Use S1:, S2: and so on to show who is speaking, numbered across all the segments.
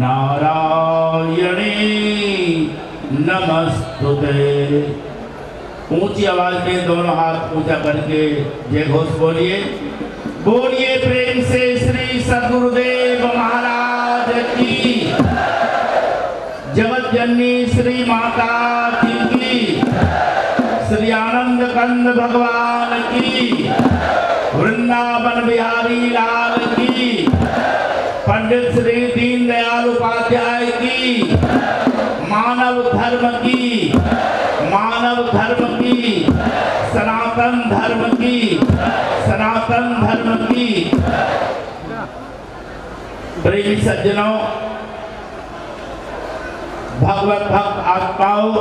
S1: नारायणी नमस्तुते। ऊंची आवाज में दोनों हाथ ऊंचा करके जय घोष बोलिए। बोलिए प्रेम से श्री सद्गुरुदेव महाराज की, जगत जननी श्री माता जी की, श्री आनंद कंद भगवान की, वृंदावन बिहारी लाल की, पंडित श्री दीनदयाल उपाध्याय की, मानव धर्म की, मानव धर्म की, सनातन धर्म की, सनातन धर्म की। प्रेमी सज्जनों, भगवत भक्त आत्माओं,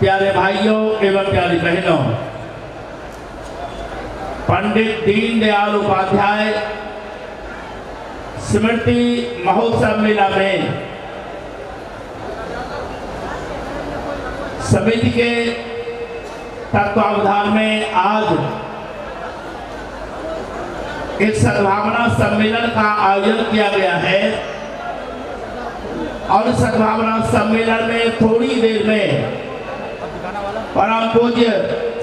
S1: प्यारे भाइयों एवं प्यारी बहनों, पंडित दीनदयाल उपाध्याय स्मृति महोत्सव मेला में समिति के तत्वावधान में आज एक सद्भावना सम्मेलन का आयोजन किया गया है और सद्भावना सम्मेलन में थोड़ी देर में परम पूज्य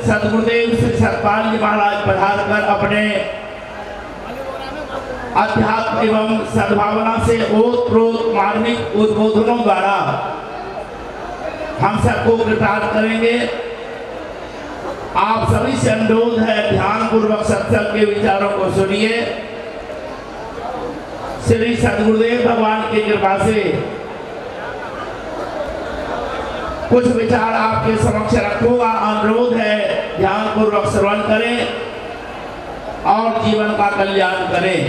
S1: सद्गुरुदेव श्री सतपाल जी महाराज पधार कर अपने अध्यात्म एवं सद्भावना से ओतप्रोत मार्मिक उद्बोधनों द्वारा हम सबको कृतार्थ करेंगे। आप सभी से अनुरोध है, ध्यान पूर्वक सत्संग के विचारों को सुनिए। श्री सद्गुरुदेव भगवान की कृपा से कुछ विचार आपके समक्ष रखूंगा। अनुरोध है, ध्यान पूर्वक श्रवण करें और जीवन का कल्याण करें।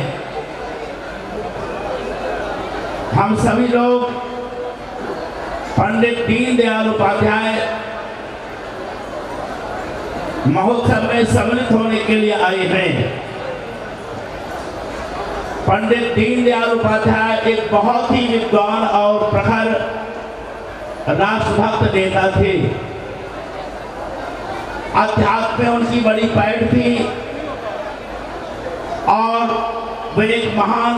S1: हम सभी लोग पंडित दीनदयाल उपाध्याय महोत्सव में सम्मिलित होने के लिए आए हैं। पंडित दीनदयाल उपाध्याय एक बहुत ही विद्वान और प्रखर राष्ट्रभक्त नेता थे। अध्यात्म में उनकी बड़ी पैठ थी और वे एक महान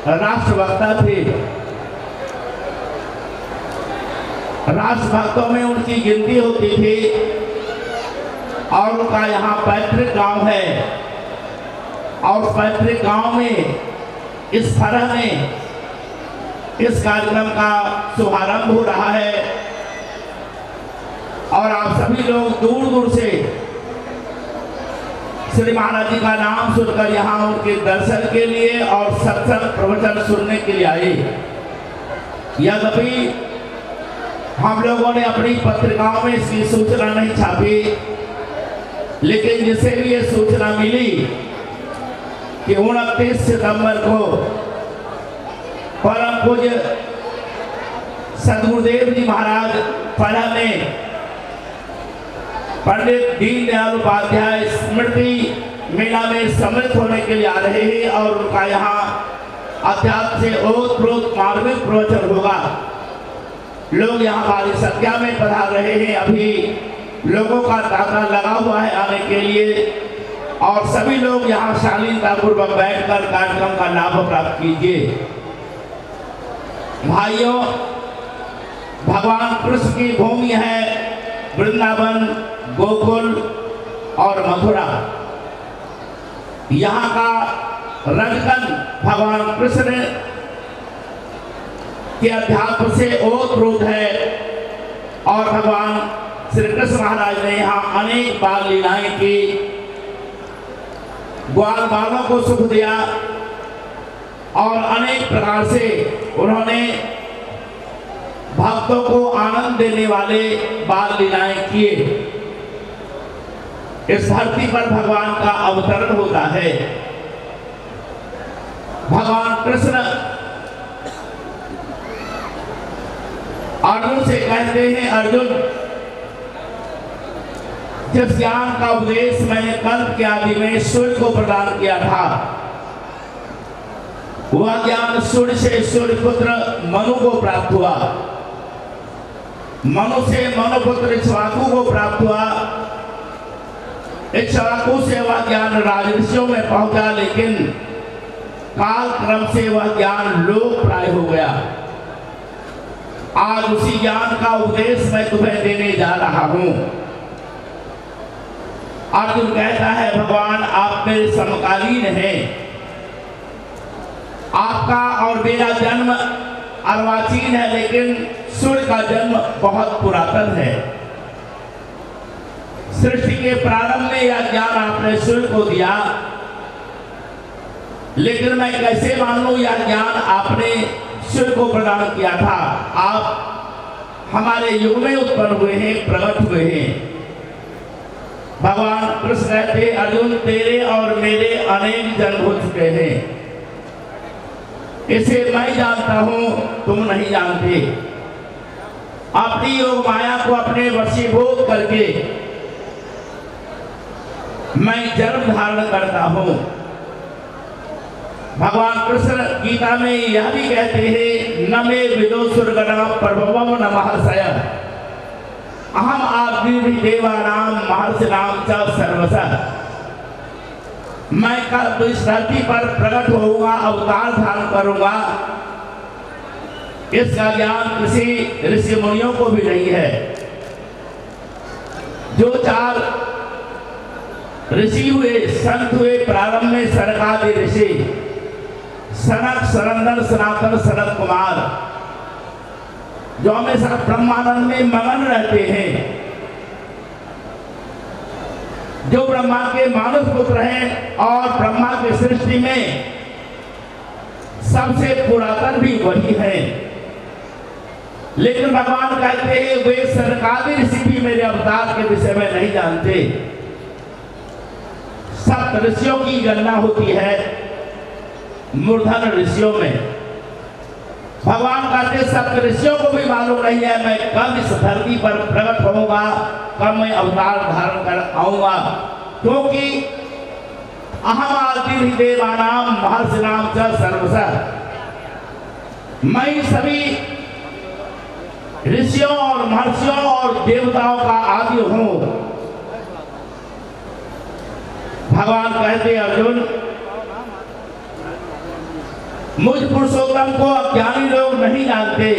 S1: राष्ट्रभक्ता थे। राष्ट्रभक्तों में उनकी गिनती होती थी और उनका यहाँ पैतृक गांव है और पैतृक गांव में इस तरह में इस कार्यक्रम का शुभारंभ हो रहा है और आप सभी लोग दूर दूर से श्री महाराज जी का नाम सुनकर यहाँ उनके दर्शन के लिए और सत्संग प्रवचन सुनने के लिए आए। यद्यपि हम लोगों ने अपनी पत्रिकाओं में इसकी सूचना नहीं छापी, लेकिन जिसे भी ये सूचना मिली कि 29 सितंबर को परम पूज्य सद्गुरुदेव जी महाराज पढ़ा में पंडित दीनदयाल उपाध्याय स्मृति मेला में सम्मिलित होने के लिए आ रहे हैं और उनका यहाँ अध्यात्म से ओतप्रोत मार्मिक प्रवचन होगा। लोग यहाँ भारी संख्या में पधार रहे हैं। अभी लोगों का तांता लगा हुआ है आने के लिए और सभी लोग यहाँ शालीनतापूर्वक बैठकर कार्यक्रम का लाभ प्राप्त कीजिए। भाइयों, भगवान कृष्ण की भूमि है वृंदावन, गोकुल और मथुरा। यहाँ का रंगकन भगवान कृष्ण के अध्यात्म से ओतप्रोत है और भगवान श्री कृष्ण महाराज ने यहाँ अनेक बाल लीलाएं की, ग्वाल बालों को सुख दिया और अनेक प्रकार से उन्होंने भक्तों को आनंद देने वाले बाल लीलाएं किए। इस धरती पर भगवान का अवतरण होता है। भगवान कृष्ण अर्जुन से कहते हैं, अर्जुन, जिस ज्ञान का उपदेश मैंने कल्प के आदि में सूर्य को प्रदान किया था, वह ज्ञान सूर्य से सूर्य पुत्र मनु को प्राप्त हुआ, मनु से मनुपुत्र इक्ष्वाकु को प्राप्त हुआ, इक्ष्वाकु से वह ज्ञान राजऋषियों में पहुंचा, लेकिन काल क्रम से वह ज्ञान लोप प्राय हो गया। आज उसी ज्ञान का उपदेश मैं तुम्हें देने जा रहा हूं। अर्जुन कहता है, भगवान आप मेरे समकालीन हैं। आपका और मेरा जन्म अर्वाचीन है, लेकिन सूर्य का जन्म बहुत पुरातन है। सृष्टि के प्रारंभ में यह ज्ञान आपने सूर्य को दिया, लेकिन मैं कैसे मान लूं यह ज्ञान आपने सूर्य को प्रदान किया था। आप हमारे युग में उत्पन्न हुए हैं, प्रकट हुए हैं। भगवान कृष्ण कहते, अर्जुन तेरे और मेरे अनेक जन्म हो चुके हैं, इसे मैं जानता हूं, तुम नहीं जानते। अपनी योग माया को अपने वशीभूत करके मैं जन्म धारण करता हूं। भगवान कृष्ण गीता में यह भी कहते हैं, न मे विदुषुर्गणा प्रभवम न महर्षय अहम आग्नि देवानाम महर्षिणाम च सर्वशः। मैं कल तो इस धरती पर प्रकट होऊंगा, अवतार धारण करूंगा। इसका ज्ञान किसी ऋषि मुनियों को भी नहीं है। जो 4 ऋषि हुए, संत हुए प्रारंभ में, सनकादि ऋषि, सनक, सनंदन, सनातन, सनत कुमार, जो हमेशा ब्रह्मानंद में मगन रहते हैं, जो ब्रह्मा के मानस पुत्र हैं और ब्रह्मा की सृष्टि में सबसे पुरातन भी वही है। लेकिन भगवान कहते हैं वे सनकादि ऋषि भी मेरे अवतार के विषय में नहीं जानते। 7 ऋषियों की गणना होती है मूर्धन ऋषियों में। भगवान कहते 7 ऋषियों को भी मालूम नहीं है मैं कब इस धरती पर प्रकट होऊंगा, कब मैं अवतार धारण कर आऊंगा, क्योंकि अहम आदि देवानाम महर्षिणाम च सर्वशः। मैं सभी ऋषियों और महर्षियों और देवताओं का आदि हूं। भगवान कहते, अर्जुन मुझ पुरुषोत्तम को अज्ञानी लोग नहीं जानते।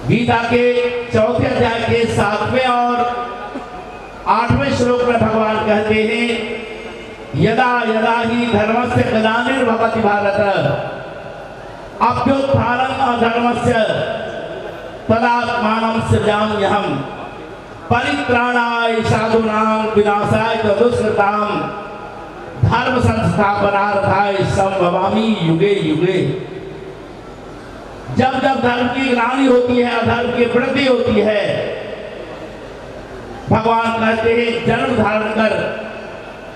S1: गीता के 4थे अध्याय के 7वें और 8वें श्लोक में भगवान कहते हैं, यदा यदा ही धर्मस्य ग्लानिर्भवति भारत अभ्युत्थानम् अधर्मस्य तदात्मानं सृजाम्यहम् परित्राणाय साधूनां विनाशाय च दुष्कृतां धर्म संस्थापनार्थाय संभवामि युगे युगे। जब जब धर्म की ग्लानि होती है, अधर्म की वृद्धि होती है, भगवान कहते हैं जन्म धारण कर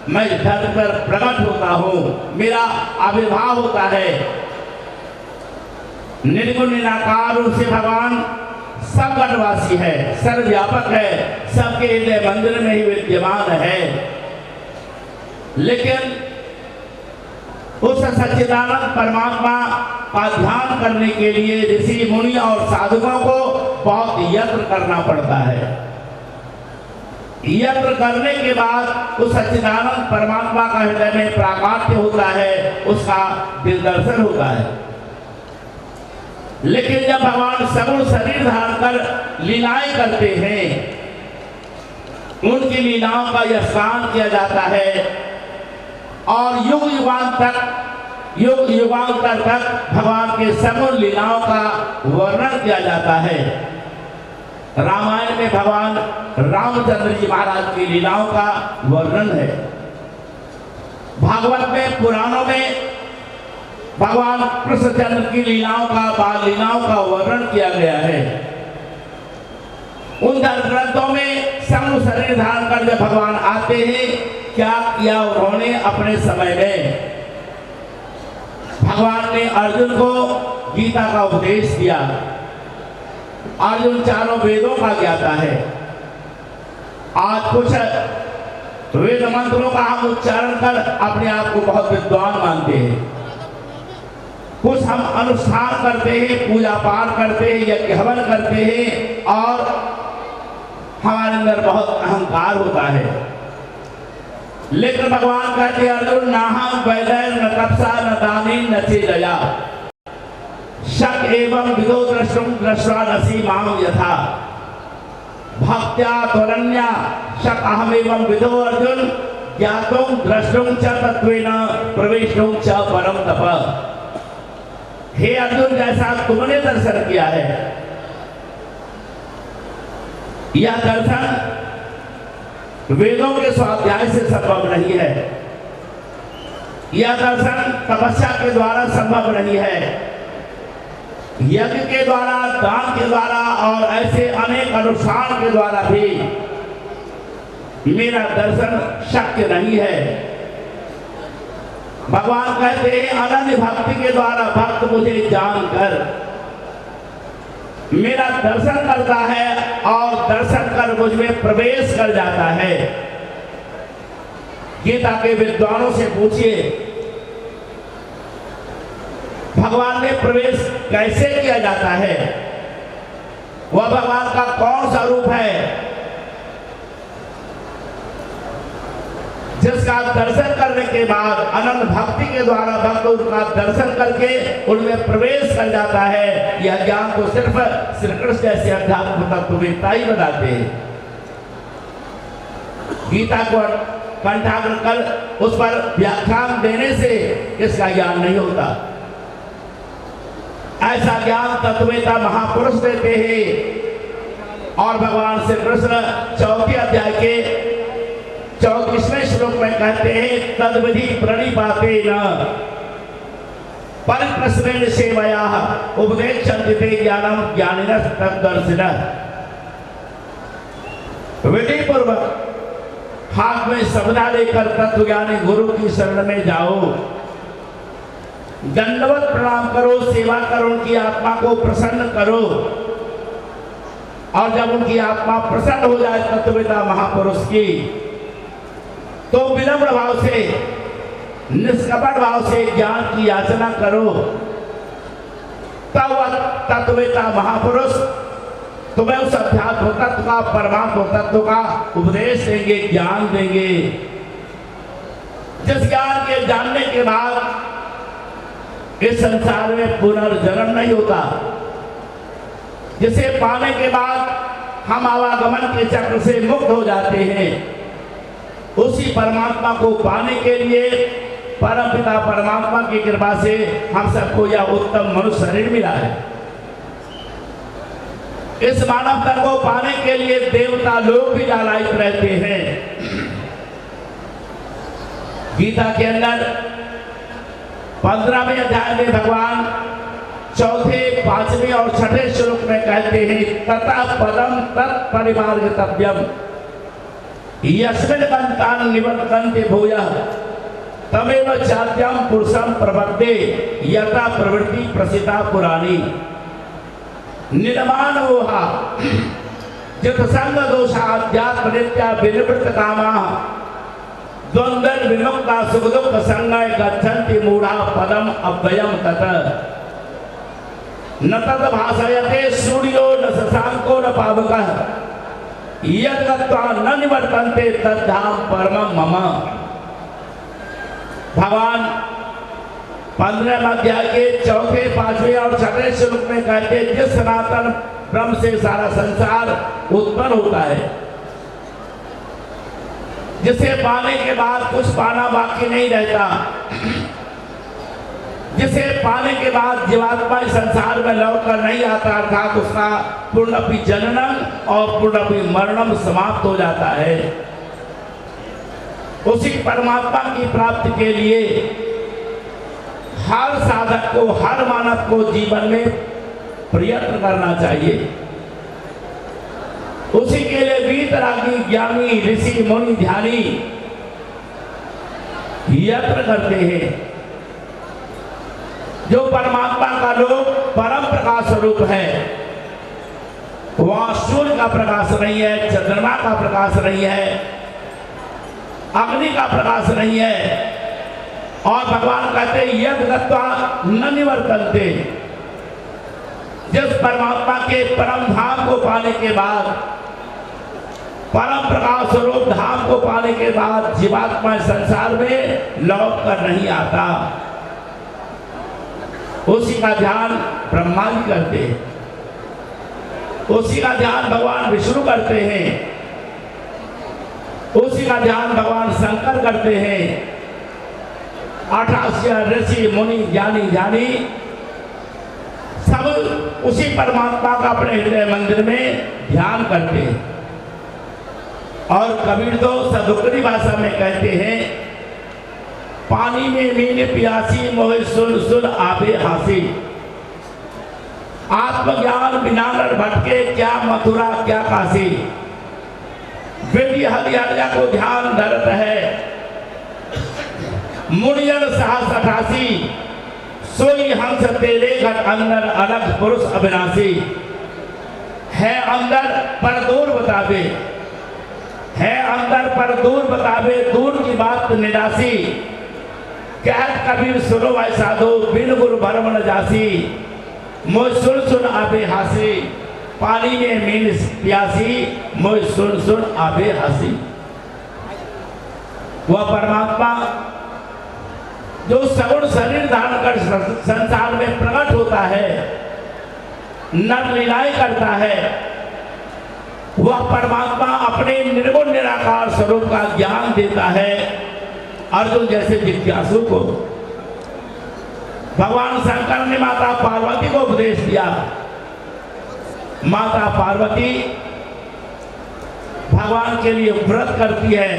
S1: मैं धर्म पर प्रकट होता हूं, मेरा आविर्भाव होता है। निर्गुण निराकार रूप से भगवान सबगणवासी है, सर्वव्यापक है, सबके हृदय मंदिर में ही विद्यमान है। लेकिन उस सच्चिदानंद परमात्मा का ध्यान करने के लिए ऋषि मुनि और साधुओं को बहुत यत्न करना पड़ता है। यत्न करने के बाद उस सच्चिदानंद परमात्मा का हृदय में प्राकाट्य होता है, उसका दिल दर्शन होता है। लेकिन जब भगवान सगुण शरीर धारण कर लीलाएं करते हैं, उनकी लीलाओं का यशगान किया जाता है और युग युगांतर तक भगवान के सगुण लीलाओं का वर्णन किया जाता है। रामायण में भगवान रामचंद्र जी महाराज की लीलाओं का वर्णन है। भागवत में, पुराणों में भगवान कृष्णचंद्र की लीलाओं का, बाल लीलाओं का वर्णन किया गया है। उन ग्रंथों में सगुण शरीर धारण कर जब भगवान आते हैं, क्या किया उन्होंने अपने समय में। भगवान ने अर्जुन को गीता का उपदेश दिया। अर्जुन 4 वेदों का ज्ञाता है। आज कुछ वेद मंत्रों का हम उच्चारण कर अपने आप को बहुत विद्वान मानते हैं। कुछ हम अनुष्ठान करते हैं, पूजा पाठ करते हैं, यज्ञ हवन करते हैं और हमारे अंदर बहुत अहंकार होता है। लेकिन भगवान कहते अर्जुन नाहं वैदैर न तपसा न दानी न चेदया शक एवं विदो द्रष्टुम दृष्ट्वा नसी माम यथा भक्त्या त्वरन्या शक अहम एवं विदो अर्जुन ज्ञातुम द्रष्टुम च तत्वेन प्रवेशुम च परम तप। हे अर्जुन, जैसा तुमने दर्शन किया है, यह दर्शन वेदों के स्वाध्याय से संभव नहीं है, यह दर्शन तपस्या के द्वारा संभव नहीं है, यज्ञ के द्वारा, दान के द्वारा और ऐसे अनेक अनुष्ठान के द्वारा भी मेरा दर्शन शक्य नहीं है। भगवान कहते हैं अनन्य भक्ति के द्वारा भक्त मुझे जानकर मेरा दर्शन करता है और दर्शन कर मुझ में प्रवेश कर जाता है। गीता के विद्वानों से पूछिए भगवान में प्रवेश कैसे किया जाता है, वह भगवान का कौन सा रूप है जिसका दर्शन करने के बाद अनंत भक्ति के द्वारा भक्त उनका दर्शन करके उनमें प्रवेश कर जाता है। यह ज्ञान तो सिर्फ श्री कृष्ण जैसे अध्यात्म तत्ववेत्ता ही बताते हैं। गीता को कंठाग्र कर उस पर व्याख्यान देने से इसका ज्ञान नहीं होता। ऐसा ज्ञान तत्ववेत्ता महापुरुष देते हैं। और भगवान श्री कृष्ण 4 अध्याय के 34वें श्लोक में कहते हैं तद्विधि प्रणिपातेन परिप्रश्नेन सेवया उपदेक्षन्ति ते ज्ञानम ज्ञानिनः तद्दर्शिनः। विधि पूर्वक हाथ में सबदा लेकर तत्वज्ञानी गुरु की शरण में जाओ, दंडवत प्रणाम करो, सेवा करो, उनकी आत्मा को प्रसन्न करो। और जब उनकी आत्मा प्रसन्न हो जाए तत्ववेत्ता महापुरुष की, तो विनम्र भाव से, निष्कपट भाव से ज्ञान की याचना करो। तब तत्ववेत्ता महापुरुष तुम्हें उस अध्यात्म तत्व का, परमात्म तत्व का उपदेश देंगे, ज्ञान देंगे। जिस ज्ञान के जानने के बाद इस संसार में पुनर्जन्म नहीं होता, जिसे पाने के बाद हम आवागमन के चक्र से मुक्त हो जाते हैं, उसी परमात्मा को पाने के लिए परमपिता परमात्मा की कृपा से हम सबको यह उत्तम मनुष्य शरीर मिला है। इस मानवता को पाने के लिए देवता लोग भी लालायित रहते हैं। गीता के अंदर 15वें अध्याय में भगवान 4, 5वें और 6वें श्लोक में कहते हैं तथा पदम तत्परिमार्गितव्यम यस्मिन् बन्तान् निवर्तन्ते भूयः तमेव चाद्यं पुरुषं प्रपद्ये यथा प्रवृत्ति प्रसिद्धा पुराणी निर्माणोहा जितसंग दोषा अध्यात्म नित्या विनिवृत्त कामाः द्वन्द्व विमुक्ता सुख दुःख संगय गच्छन्ति मूढ़ा पदम अव्ययम् तत् न तद् भासयते सूर्यो न शशांको न पावकः यद् गत्वा न निवर्तन्ते तद्धाम परमं मम। भगवान 15वें अध्याय के 4, 5वें और 6वें श्लोक में कहते हैं जिस सनातन ब्रह्म से सारा संसार उत्पन्न होता है, जिसे पाने के बाद कुछ पाना बाकी नहीं रहता, जिसे पाने के बाद जीवात्मा इस संसार में लौटकर नहीं आता, अर्थात उसका पूर्णपि जननम और पूर्णपि मरणम समाप्त हो जाता है। उसी परमात्मा की प्राप्ति के लिए हर साधक को, हर मानव को जीवन में प्रयत्न करना चाहिए। उसी के लिए वीतरागी, ज्ञानी, ऋषि, मुनि, ध्यानी यत्न करते हैं। जो परमात्मा का रूप परम प्रकाश स्वरूप है, वहां सूर्य का प्रकाश नहीं है, चंद्रमा का प्रकाश नहीं है, अग्नि का प्रकाश नहीं है। और भगवान कहते हैं यद् गत्वा न निवर्तन्ते, जिस परमात्मा के परम धाम को पाने के बाद परम प्रकाश स्वरूप धाम को पाने के बाद जीवात्मा संसार में लौट कर नहीं आता। उसी का ध्यान ब्रह्मा जी करते हैं, उसी का ध्यान भगवान विष्णु करते हैं, उसी का ध्यान भगवान शंकर करते हैं। 88 ऋषि मुनि ज्ञानी ज्ञानी सब उसी परमात्मा का अपने हृदय मंदिर में ध्यान करते हैं। और कबीर तो सदुकड़ी भाषा में कहते हैं, पानी में मीन प्यासी मोह सुन सुन आबे हासी। आत्मज्ञान बिना नर भटके क्या मथुरा क्या काशी। विधि हरिया को ध्यान धरत है मुनियन साहस 88। सोई हंस तेरे घट अंदर अलग पुरुष अविनाशी। है अंदर पर दूर बतावे, है अंदर पर दूर बतावे, दूर की बात निराशी। कहत कबीर सुनो भाई साधो, बिन गुरु भरम न जासी। मोह सुन सुन आबे हासी, पानी में मीन प्यासी। मोह सुन सुन आबे हासी। वह परमात्मा जो सगुण शरीर धारण कर संसार में प्रकट होता है, नर लीलाएं करता है, वह परमात्मा अपने निर्गुण निराकार स्वरूप का ज्ञान देता है अर्जुन जैसे जिज्ञासु को। भगवान शंकर ने माता पार्वती को उपदेश दिया। माता पार्वती भगवान के लिए व्रत करती है,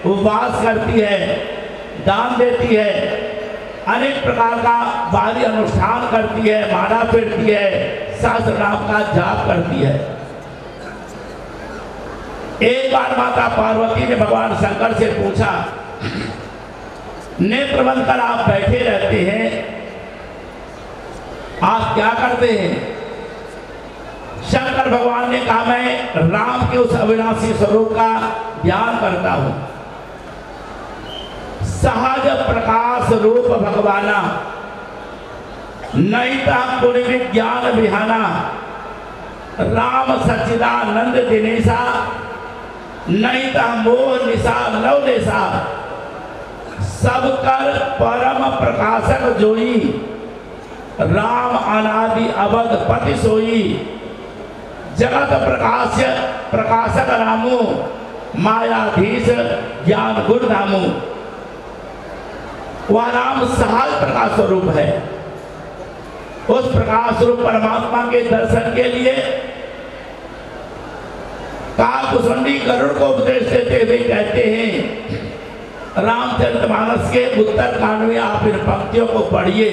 S1: उपवास करती है, दान देती है, अनेक प्रकार का बाहरी अनुष्ठान करती है, माला फेरती है, सहस्त्र नाम का जाप करती है। एक बार माता पार्वती ने भगवान शंकर से पूछा, नेत्र बंद कर आप बैठे रहते हैं, आप क्या करते हैं? शंकर भगवान ने कहा, मैं राम के उस अविनाशी स्वरूप का ध्यान करता हूं। सहज प्रकाश रूप भगवाना, नैता पुण्य विज्ञान विहाना। राम सच्चिदानंद दिनेशा, नैता मोह निशा लव देशा। सब कर परम प्रकाशक जोई, राम अनादि अवध पति सोई। जगत प्रकाशक रामो, मायाधीश ज्ञान गुण धामो। वह राम सहज प्रकाश स्वरूप है। उस प्रकाश स्वरूप परमात्मा के दर्शन के लिए काकुशंडी गरुड़ को उपदेश देते हुए कहते हैं, रामचरितमानस के उत्तर कांड में आप इन पंक्तियों को पढ़िए।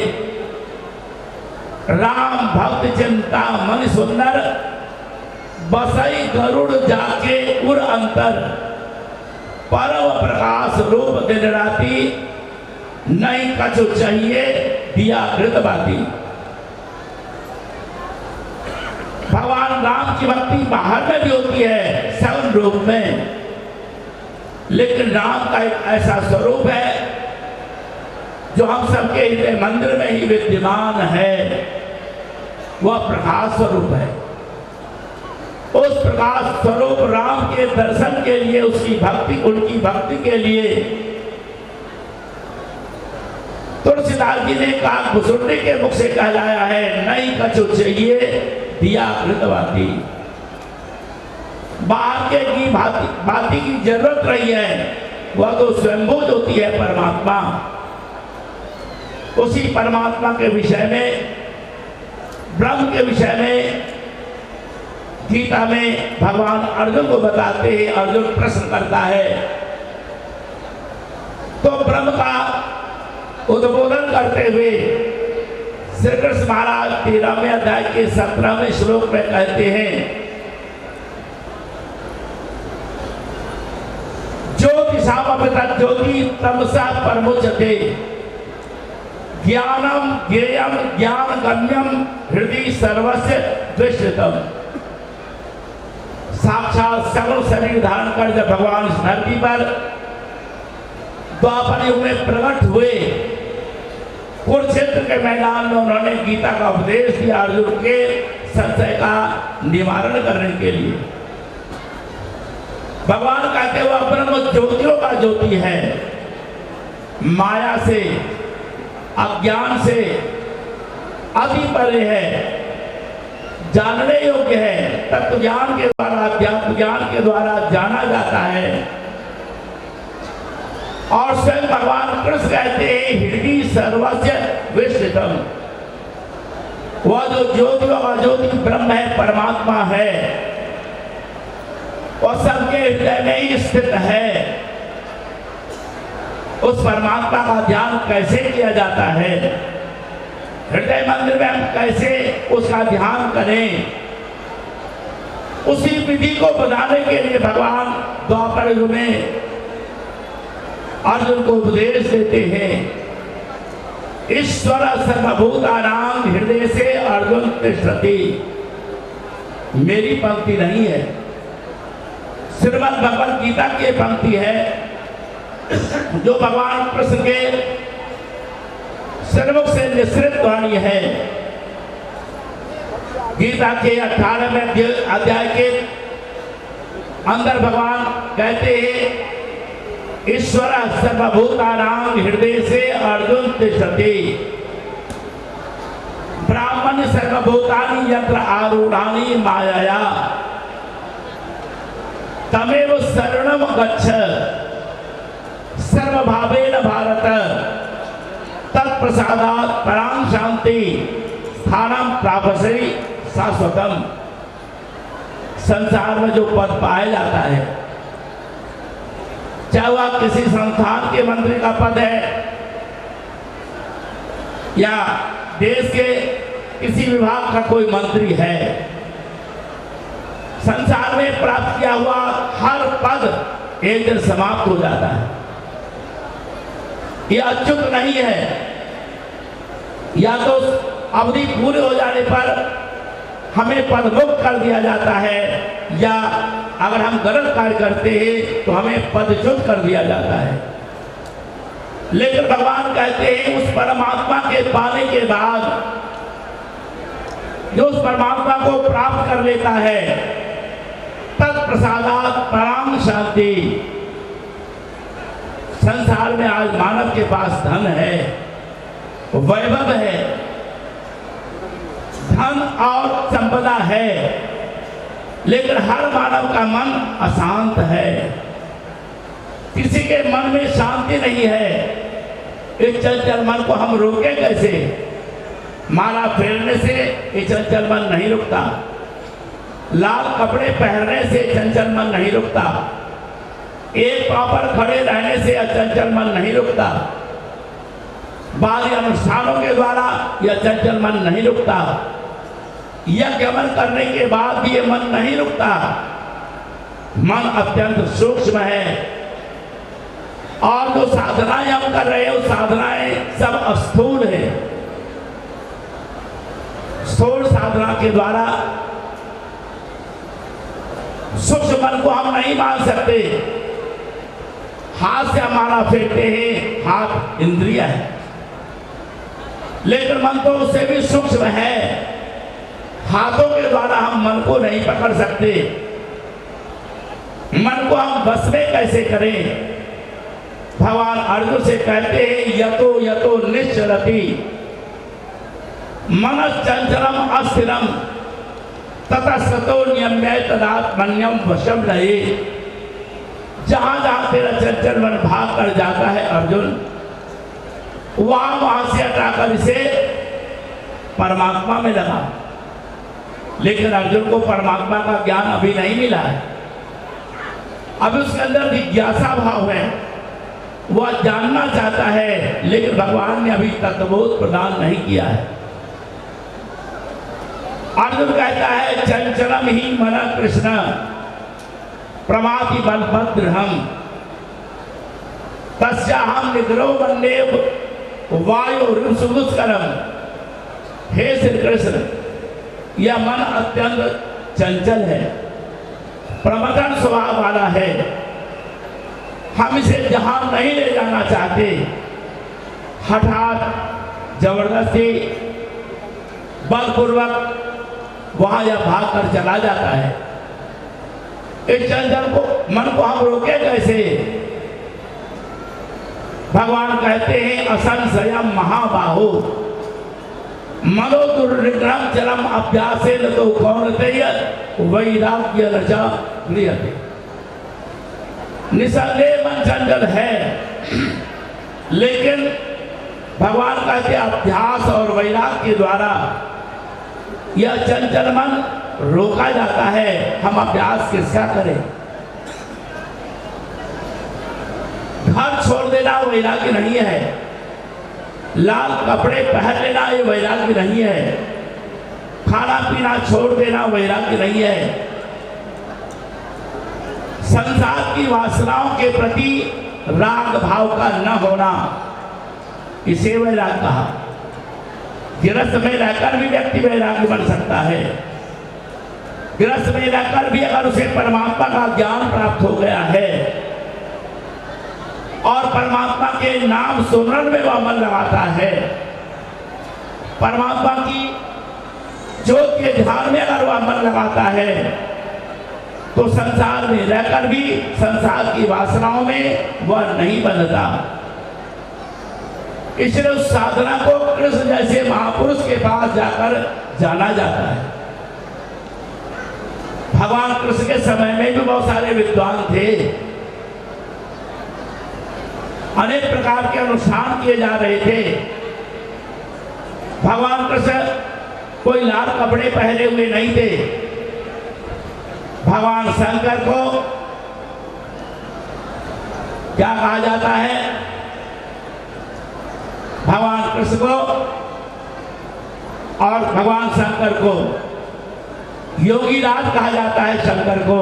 S1: राम भक्त चिंता मन सुंदर, बसई गरुड़ जाके उर अंतर। परम प्रकाश रूप दिन राती, नहीं कछु चाहिए दिया घृतवादी। भगवान राम की भक्ति बाहर में भी होती है सगुण रूप में, लेकिन राम का एक ऐसा स्वरूप है जो हम सबके हृदय मंदिर में ही विद्यमान है। वह प्रकाश स्वरूप है। उस प्रकाश स्वरूप राम के दर्शन के लिए, उसकी भक्ति, उनकी भक्ति के लिए तुलसीदास जी ने कहा, घुसुंडी के मुख से कहलाया है, नहीं कछु चाहिए दिया घृतवादी। बाहर के की बाती की जरूरत रही है, वह तो स्वयंभूत होती है परमात्मा। उसी परमात्मा के विषय में, ब्रह्म के विषय में गीता में भगवान अर्जुन को बताते हैं। अर्जुन प्रश्न करता है तो ब्रह्म का उद्बोधन करते हुए श्री कृष्ण महाराज 13वें अध्याय के 17वें श्लोक में कहते हैं, ज्योतिषामपि ज्योति तमसा परमुच्यते। ज्ञानम ज्ञेयम ज्ञान गम्यम हृदय सर्वस्य द्विष्टतम। साक्षात सगुण शरीर धारण कर जब भगवान इस धरती पर द्वापर युग में प्रकट हुए, कुरुक्षेत्र के मैदान में उन्होंने गीता का उपदेश दिया अर्जुन के संशय का निवारण करने के लिए। भगवान कहते हुआ ब्रह्म ज्योतियों का ज्योति है, माया से अज्ञान से अति परे है, जानने योग्य है, तत्व ज्ञान के द्वारा अध्यात्म ज्ञान के द्वारा जाना जाता है। और स्वयं भगवान कृष्ण कहते हैं हृदय सर्वस्य विष्णुतम, वह जो ज्योति और ज्योति ब्रह्म है, परमात्मा है, और सबके हृदय में ही स्थित है। उस परमात्मा का ध्यान कैसे किया जाता है, हृदय मंदिर में हम कैसे उसका ध्यान करें, उसी विधि को बनाने के लिए भगवान द्वापर युग में अर्जुन को उपदेश देते हैं। ईश्वर सर्वभूतानां हृदय से अर्जुन तिष्ठति, मेरी पंक्ति नहीं है, श्रीमद् भगवद गीता की पंक्ति है, जो भगवान कृष्ण के सर्वों से निश्रित वाणी है। गीता के 18वें अध्याय के अंदर भगवान कहते हैं ईश्वर सर्वभूतानां हृदय से अर्जुन तिष्ठति, ब्राह्मण सर्वभूतानि यत्र आरूढ़ानि मायया तमेव शरणं गच्छ सर्वभावेन भारत तत्प्रसादात् परां शांति स्थानं प्राप्स्यसि शाश्वतम। संसार में जो पद पाया जाता है, चाहे वह किसी संस्थान के मंत्री का पद है या देश के किसी विभाग का कोई मंत्री है, संसार में प्राप्त किया हुआ हर पद एक दिन समाप्त हो जाता है। यह अच्युत नहीं है, या तो अवधि पूरे हो जाने पर हमें पद मुक्त कर दिया जाता है, या अगर हम गलत कार्य करते हैं तो हमें पदच्युत कर दिया जाता है। लेकिन भगवान कहते हैं उस परमात्मा के पाने के बाद जो उस परमात्मा को प्राप्त कर लेता है, तत्प्रसादात् परां शांति। संसार में आज मानव के पास धन है, वैभव है, धन और संपदा है, लेकिन हर मानव का मन अशांत है, किसी के मन में शांति नहीं है। इस चंचल मन को हम रोके कैसे? माला फेरने से ये चंचल मन नहीं रुकता, लाल कपड़े पहनने से चंचल मन नहीं रुकता, एक पांव पर खड़े रहने से चंचल मन नहीं रुकता, बाहरी अनुष्ठानों के द्वारा यह चंचल मन नहीं रुकता, यज्ञ हवन करने के बाद भी ये मन नहीं रुकता। मन अत्यंत सूक्ष्म है, और जो साधनाएं हम कर रहे हैं वो साधनाएं सब स्थूल है। स्थूल साधना के द्वारा सूक्ष्म मन को हम नहीं मान सकते। हाथ से हमारा फेंकते हैं, हाथ इंद्रिय है, लेकिन मन तो उससे भी सूक्ष्म है। हाथों के द्वारा हम मन को नहीं पकड़ सकते। मन को हम बस में कैसे करें? भगवान अर्जुन से कहते हैं यतो यतो निश्चरति मनश्चंचलम अस्थिरम ततस्ततो नियम्य तदात्मन्यम वशम रहे। जहां जहां तेरा चंचल मन भाग कर जाता है अर्जुन, वहां से हटाकर इसे परमात्मा में लगा। लेकिन अर्जुन को परमात्मा का ज्ञान अभी नहीं मिला है, अभी उसके अंदर जिज्ञासा भाव है, वह जानना चाहता है, लेकिन भगवान ने अभी तत्वबोध प्रदान नहीं किया है। अर्जुन कहता है चंचलम ही मन कृष्ण प्रमाति बलभद्रहम तस्याहम निग्रो वन्देव वायु ऋषुदुष्करम। हे श्री कृष्ण, यह मन अत्यंत चंचल है, प्रमथन स्वभाव वाला है, हम इसे जहां नहीं ले जाना चाहते, हठात जबरदस्ती बलपूर्वक वहां यह भाग कर चला जाता है। इस चंचल को मन को हम रोके कैसे? भगवान कहते हैं असंशयम महाबाहो मनो दुर्निग्रहम चरम अभ्यासे न तो कौनतेय वैराग्य रचा क्रियते। निसंदेह मन चंचल है, लेकिन भगवान कहते अभ्यास और वैराग्य के द्वारा यह चंचल मन रोका जाता है। हम अभ्यास किसका करें? घर छोड़ देना वैराग्य नहीं है, लाल कपड़े पहन लेना ये वैराग्य नहीं है, खाना पीना छोड़ देना वैराग्य नहीं है, संसार की वासनाओं के प्रति राग भाव का न होना इसे वैराग्य कहा। गृहस्थ में रहकर भी व्यक्ति वैराग्य बन सकता है। गृहस्थ में रहकर भी अगर उसे परमात्मा का ज्ञान प्राप्त हो गया है और परमात्मा के नाम सुमरन में वह मन लगाता है, परमात्मा की ज्योत के ध्यान में अगर वह मन लगाता है, तो संसार में रहकर भी संसार की वासनाओं में वह नहीं बंधता। इसलिए उस साधना को कृष्ण जैसे महापुरुष के पास जाकर जाना जाता है। भगवान कृष्ण के समय में भी बहुत सारे विद्वान थे, अनेक प्रकार के अनुष्ठान किए जा रहे थे। भगवान कृष्ण कोई लाल कपड़े पहने हुए नहीं थे। भगवान शंकर को क्या कहा जाता है? भगवान कृष्ण को और भगवान शंकर को योगीराज कहा जाता है शंकर को,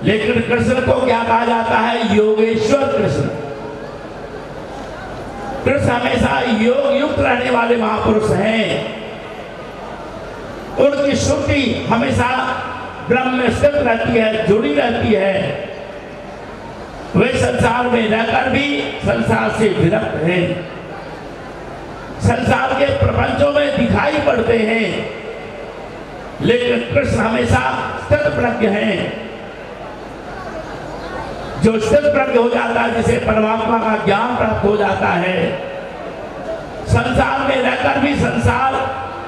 S1: लेकिन कृष्ण को क्या कहा जाता है? योगेश्वर कृष्ण। कृष्ण हमेशा योग युक्त रहने वाले महापुरुष हैं। उनकी श्रुति हमेशा ब्रह्म में स्थित रहती है, जुड़ी रहती है। वे संसार में रहकर भी संसार से विरक्त हैं, संसार के प्रपंचों में दिखाई पड़ते हैं, लेकिन कृष्ण हमेशा स्थित प्रज्ञ हैं। जो स्थित प्रज्ञ हो जाता है, जिसे परमात्मा का ज्ञान प्राप्त हो जाता है, संसार में रहकर भी संसार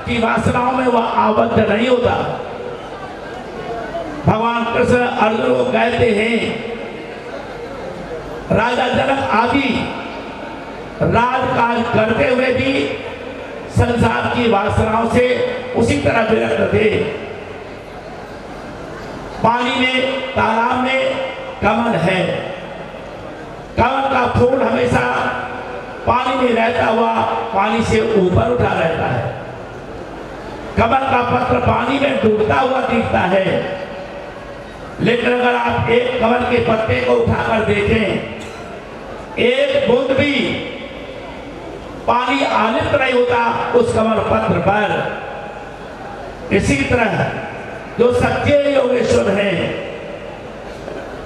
S1: की वासनाओं में वह आबद्ध नहीं होता। भगवान कृष्ण अर्जुन को कहते हैं, राजा जनक आदि राजकाज करते हुए भी संसार की वासनाओं से उसी तरह विरक्त थे। पानी में, तालाब में कमल है, कमल का फूल हमेशा पानी में रहता हुआ पानी से ऊपर उठा रहता है। कमल का पत्र पानी में डूबता हुआ दिखता है, लेकिन अगर आप एक कमल के पत्ते को उठाकर देखें, एक बूंद भी पानी आलित नहीं होता उस कमल पत्र पर। इसी तरह जो सच्चे योगेश्वर हैं,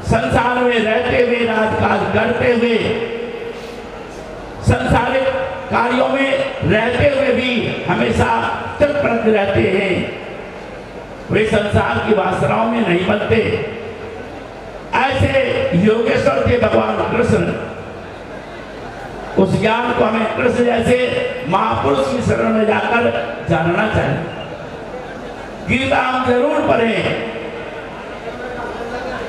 S1: संसार में रहते हुए, राजकाज करते हुए, संसारिक कार्यों में रहते हुए भी हमेशा तत्प्रज्ञ रहते हैं, वे संसार की वासनाओं में नहीं बनते। ऐसे योगेश्वर थे भगवान कृष्ण। उस ज्ञान को हमें कृष्ण जैसे महापुरुष की शरण में जाकर जानना चाहिए। गीता हम जरूर पढ़ें,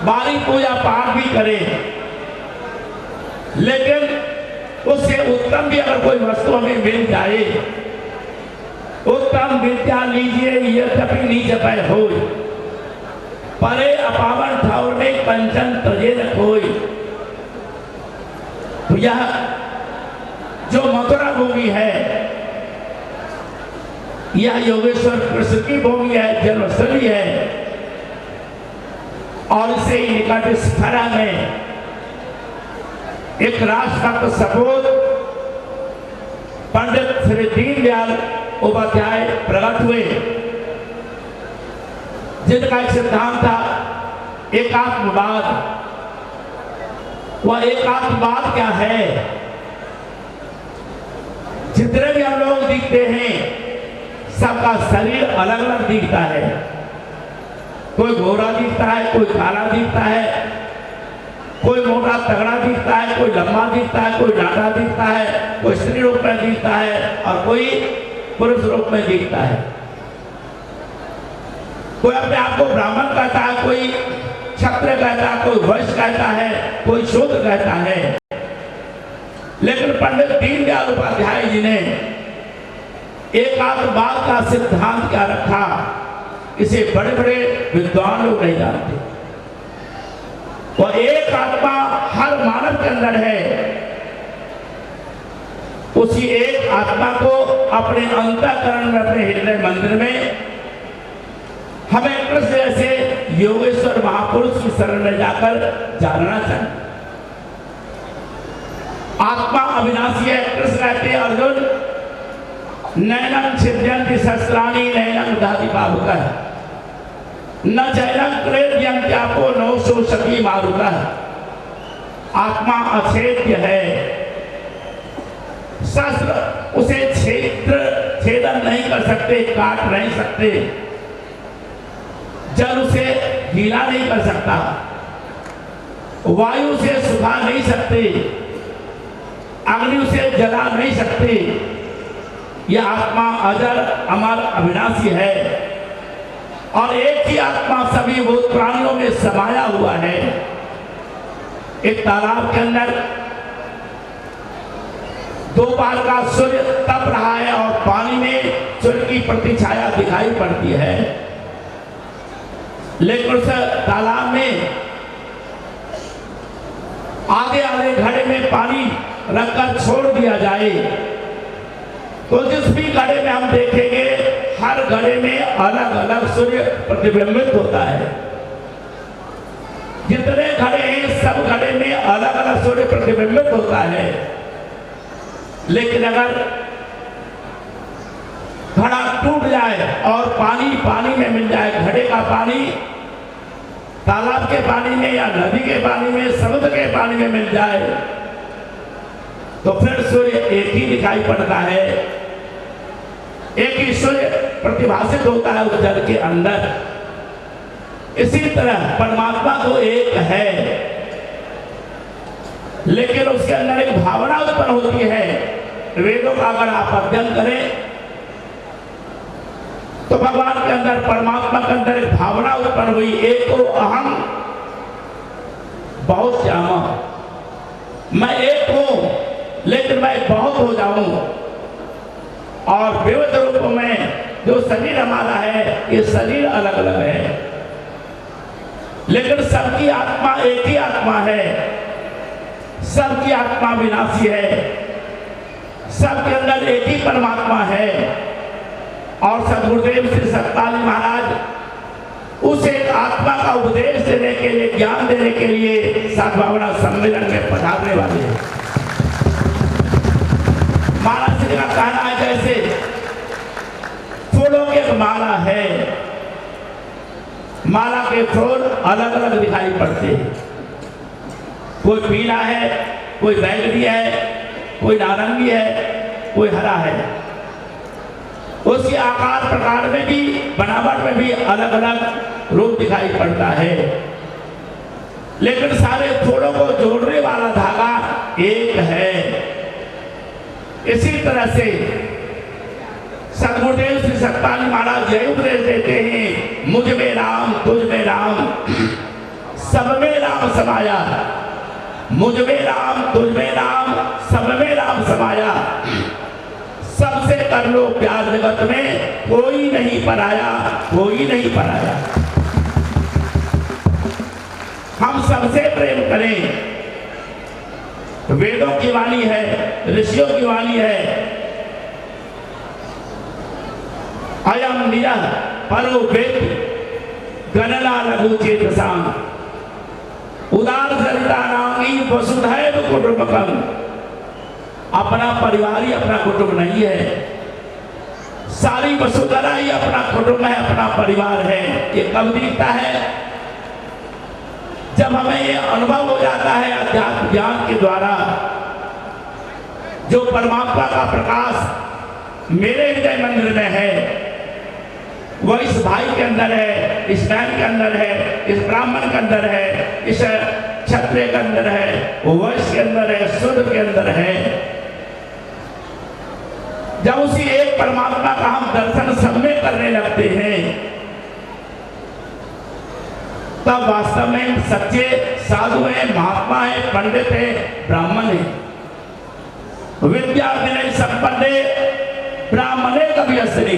S1: बारी पूजा पाठ भी करें, लेकिन उससे उत्तम भी अगर कोई वस्तु हमें मिल जाए, उत्तम विद्या लीजिए यद्यपि नीच पै होय, परे अपावन ठाउर में कंचन तजे न कोई। तो यह जो मथुरा भूमि है, यह योगेश्वर कृष्ण की भूमि है, जन्मस्थली है, और इसे निकट स्फरा में एक राष्ट्रभक्त सपूत पंडित श्री दीनदयाल उपाध्याय प्रकट हुए, जिनका एक सिद्धांत था एकात्मवाद। वह एकात्मवाद क्या है? जितने भी हम लोग दिखते हैं, सबका शरीर अलग अलग दिखता है। कोई कोई गोरा दिखता है, कोई काला दिखता है, कोई मोटा तगड़ा दिखता है, कोई लंबा दिखता है, कोई डांडा दिखता है, कोई स्त्री रूप में दिखता है और कोई पुरुष रूप में दिखता है। कोई अपने आप को ब्राह्मण कहता है, कोई क्षत्रिय कहता है, कोई वैश्य कहता है, कोई शूद्र कहता है। लेकिन पंडित दीनदयाल उपाध्याय जी ने एकात्मवाद का सिद्धांत क्या रखा, इसे बड़े बड़े विद्वान लोग नहीं जानते। और एक आत्मा हर मानव के अंदर है, उसी एक आत्मा को अपने अंतःकरण में, अपने हृदय मंदिर में हमें कृष्ण जैसे योगेश्वर महापुरुष की शरण में जाकर जानना चाहिए। आत्मा अविनाशी है। कृष्ण कहते हैं अर्जुन नैनं छिद्यन्ति शस्त्राणि नैनं दहति पावकः न चैनं क्लेद्यन्त्यापो न शोषति मारुतः। आत्मा अछेद्य है, शस्त्र उसे छेदन नहीं कर सकते, काट नहीं सकते, जल उसे गीला नहीं कर सकता, वायु से सुखा नहीं सकते, अग्नि उसे जला नहीं सकती। यह आत्मा अजर अमर अविनाशी है और एक ही आत्मा सभी भूत प्राणियों में समाया हुआ है। एक तालाब के अंदर दोपहर का सूर्य तप रहा है और पानी में सूर्य की प्रतिछाया दिखाई पड़ती है, लेकिन उस तालाब में आधे आधे घड़े में पानी रखकर छोड़ दिया जाए तो जिस भी घड़े में हम देखेंगे हर घड़े में अलग अलग सूर्य प्रतिबिंबित होता है। जितने घड़े हैं सब घड़े में अलग अलग सूर्य प्रतिबिंबित होता है। लेकिन अगर घड़ा टूट जाए और पानी पानी में मिल जाए, घड़े का पानी तालाब के पानी में या नदी के पानी में, समुद्र के पानी में मिल जाए तो फिर सूर्य एक ही दिखाई पड़ता है, एक ही सूर्य प्रतिभासित होता है उस जल के अंदर। इसी तरह परमात्मा तो एक है, लेकिन उसके अंदर एक भावना उत्पन्न होती है। वेदों का अगर आप अध्ययन करें तो भगवान के अंदर, परमात्मा के अंदर एक भावना उत्पन्न हुई, एको अहम बहुत श्यामा, मैं एक हूं लेकिन मैं बहुत हो जाऊं। और विविध रूप में जो शरीर हमारा है ये शरीर अलग अलग है, लेकिन सबकी आत्मा एक ही आत्मा है, सबकी आत्मा विनाशी है, सबके अंदर एक ही परमात्मा है। और सदगुरुदेव श्री सत्ताली महाराज उस एक आत्मा का उपदेश देने के लिए, ज्ञान देने के लिए सद्भावना सम्मेलन में पधारने वाले हैं। महाराज जी का कहना है जैसे फूलों की एक माला है, माला के फूल अलग अलग दिखाई पड़ते हैं, कोई पीला है, कोई बैंगनी है, कोई नारंगी है, कोई हरा है। उसके आकार प्रकार में भी, बनावट में भी अलग अलग रूप दिखाई पड़ता है, लेकिन सारे फूलों को जोड़ने वाला धागा एक है। इसी तरह से सदगुरुदेव श्री सत्ताली महाराज यही उपदेश देते हैं, मुझ में राम तुझ में राम सब में राम समाया, मुझ में राम तुझ में राम सब में राम समाया। सबसे कर लो प्यार जगत में, कोई नहीं पराया, कोई नहीं पराया। हम सबसे प्रेम करें। वेदों की वाणी है, ऋषियों की वाणी है, अयम नियः परो वेत्ति गणना लघु चेतसाम् उदार चरितानांगी वसुधैव कुटुंबकम्। अपना परिवार ही अपना कुटुंब नहीं है, सारी वसुधरा ही अपना कुटुंब है, अपना परिवार है। ये कब दिखता है? जब हमें ये अनुभव हो जाता है अध्यात्म ज्ञान के द्वारा, जो परमात्मा का प्रकाश मेरे हृदय मंदिर में है, वो इस भाई के अंदर है, इस बहन के अंदर है, इस ब्राह्मण के अंदर है, इस क्षत्रिय के अंदर है, वो वैश्य के अंदर है, शूद्र के अंदर है। जब उसी एक परमात्मा का हम दर्शन सब में करने लगते हैं, तब वास्तव में सच्चे साधु हैं, महात्मा हैं, पंडित हैं, ब्राह्मण हैं। विद्या विनय संपन्ने ब्राह्मणे कवियस्त्री,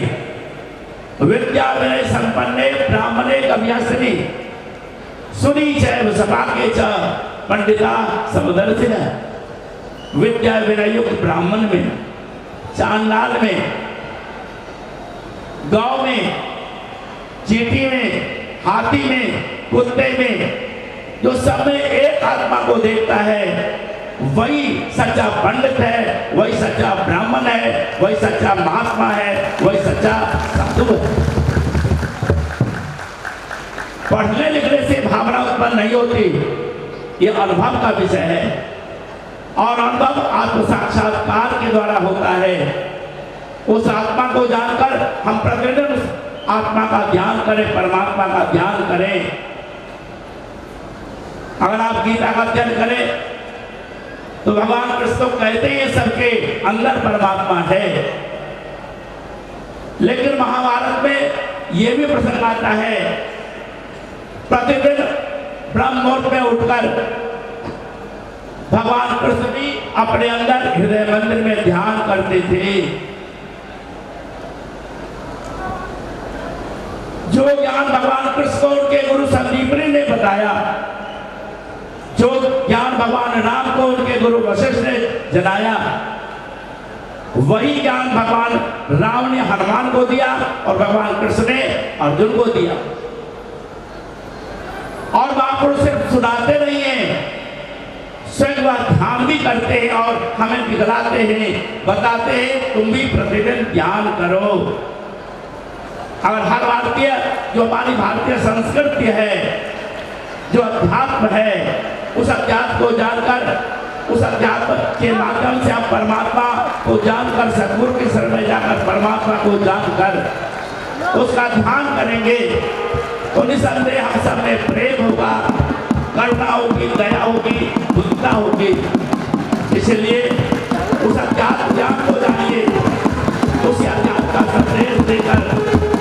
S1: विद्या विनय संपन्ने ब्राह्मणे कवियस्त्री, सुनी चैव सपाके च पंडिता समदर्शिन। विद्या विनय युक्त ब्राह्मण में, चांडाल में, गांव में, चींटी में, हाथी में, कुत्ते में, जो सब में एक आत्मा को देखता है, वही सच्चा पंडित है, वही सच्चा ब्राह्मण है, वही सच्चा महात्मा है, वही सच्चा साधु है। पढ़ने लिखने से भावना उत्पन्न नहीं होती, ये अनुभव का विषय है, और अनुभव आत्म साक्षात्कार के द्वारा होता है। उस आत्मा को जानकर हम प्रतिदिन उस आत्मा का ध्यान करें, परमात्मा का ध्यान करें। अगर आप गीता का अध्ययन करें तो भगवान कृष्ण तो कहते हैं सबके अंदर परमात्मा है, लेकिन महाभारत में यह भी प्रसंग आता है, प्रतिदिन ब्रह्म मुहूर्त में उठकर भगवान कृष्ण भी अपने अंदर हृदय मंदिर में ध्यान करते थे। जो ज्ञान भगवान कृष्ण को उनके गुरु संदीपनी ने बताया, जो ज्ञान भगवान राम को उनके गुरु वशिष्ठ ने जनाया, वही ज्ञान भगवान राम ने हनुमान को दिया और भगवान कृष्ण ने अर्जुन को दिया। और महापुरुष सिर्फ सुनाते नहीं हैं, स्वयं वह ध्यान भी करते हैं और हमें दिखलाते हैं, बताते हैं तुम भी प्रतिदिन ध्यान करो। अगर हर भारतीय, जो हमारी भारतीय संस्कृति है, जो अध्यात्म है, उस अध्यात्म को जानकर, उस अध्यात्म के माध्यम से आप परमात्मा को जानकर, सद्गुरु के शरण में जाकर परमात्मा को जानकर उसका ध्यान करेंगे, तो निसंदेह हम सब में प्रेम होगा, करुणा होगी, दया होगी, बुद्धता होगी। इसलिए उस अध्यात्म ज्ञान को जानिए, उस अध्यात्म का संदेश देकर